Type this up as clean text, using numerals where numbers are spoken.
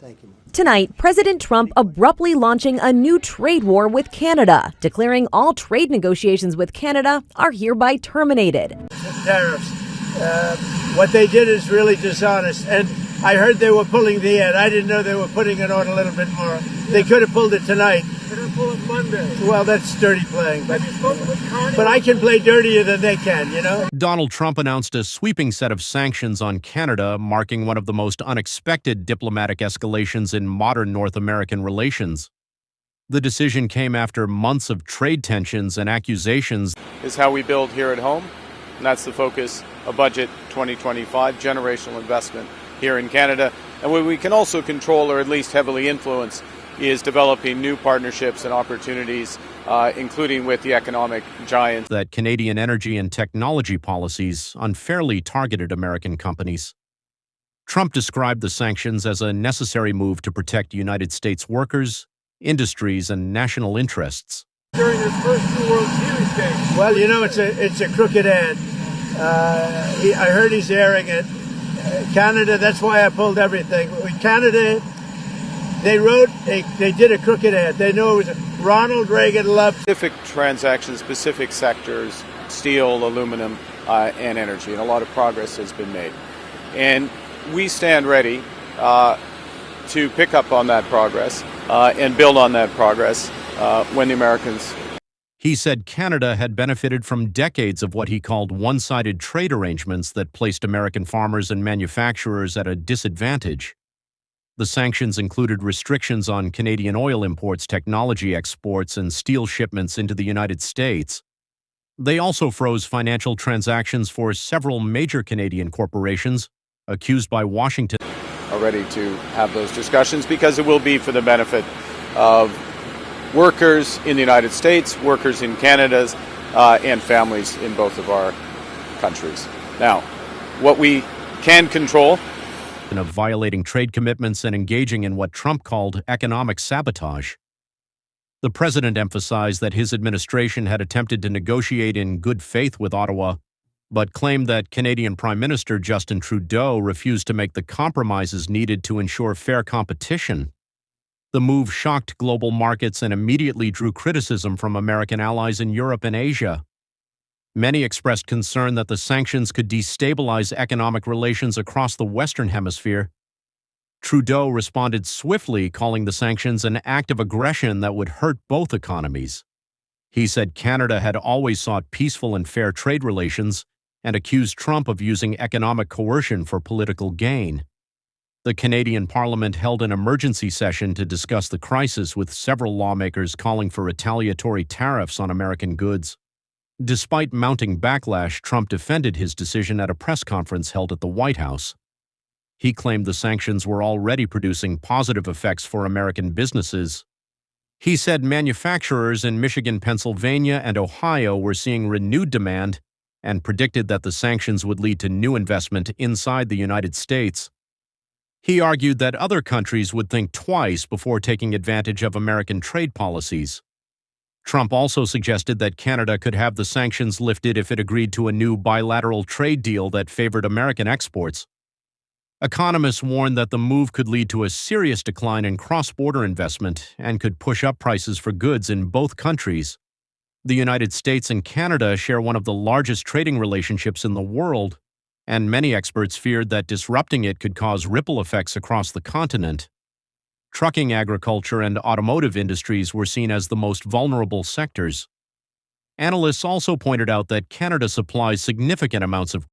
Thank you, Mark. Tonight, President Trump abruptly launching a new trade war with Canada, declaring all trade negotiations with Canada are hereby terminated. Tariffs. What they did is really dishonest. And I heard they were pulling the ad. I didn't know they were putting it on a little bit more. They could have pulled it tonight. They're going to pull it Monday. Well, that's dirty playing. Have you spoken with Connie? But I can play dirtier than they can, you know? Donald Trump announced a sweeping set of sanctions on Canada, marking one of the most unexpected diplomatic escalations in modern North American relations. The decision came after months of trade tensions and accusations. Is how we build here at home, and that's the focus of Budget 2025, generational investment here in Canada. And what we can also control, or at least heavily influence, is developing new partnerships and opportunities, including with the economic giants. That Canadian energy and technology policies unfairly targeted American companies. Trump described the sanctions as a necessary move to protect United States workers, industries, and national interests. During his first two World Series games. Well, you know, it's a crooked ad. I heard he's airing it. Canada, that's why I pulled everything. With Canada, they did a crooked ad. They know it was Ronald Reagan loved. Specific transactions, specific sectors, steel, aluminum, and energy, and a lot of progress has been made. And we stand ready to pick up on that progress and build on that progress when the Americans. He said Canada had benefited from decades of what he called one-sided trade arrangements that placed American farmers and manufacturers at a disadvantage. The sanctions included restrictions on Canadian oil imports, technology exports, and steel shipments into the United States. They also froze financial transactions for several major Canadian corporations accused by Washington. Are ready to have those discussions because it will be for the benefit of workers in the United States, workers in Canada, and families in both of our countries. Now, what we can control of violating trade commitments and engaging in what Trump called economic sabotage. The president emphasized that his administration had attempted to negotiate in good faith with Ottawa, but claimed that Canadian Prime Minister Justin Trudeau refused to make the compromises needed to ensure fair competition. The move shocked global markets and immediately drew criticism from American allies in Europe and Asia. Many expressed concern that the sanctions could destabilize economic relations across the Western Hemisphere. Trudeau responded swiftly, calling the sanctions an act of aggression that would hurt both economies. He said Canada had always sought peaceful and fair trade relations and accused Trump of using economic coercion for political gain. The Canadian Parliament held an emergency session to discuss the crisis, with several lawmakers calling for retaliatory tariffs on American goods. Despite mounting backlash, Trump defended his decision at a press conference held at the White House. He claimed the sanctions were already producing positive effects for American businesses. He said manufacturers in Michigan, Pennsylvania, and Ohio were seeing renewed demand and predicted that the sanctions would lead to new investment inside the United States. He argued that other countries would think twice before taking advantage of American trade policies. Trump also suggested that Canada could have the sanctions lifted if it agreed to a new bilateral trade deal that favored American exports. Economists warned that the move could lead to a serious decline in cross-border investment and could push up prices for goods in both countries. The United States and Canada share one of the largest trading relationships in the world, and many experts feared that disrupting it could cause ripple effects across the continent. Trucking, agriculture, and automotive industries were seen as the most vulnerable sectors. Analysts also pointed out that Canada supplies significant amounts of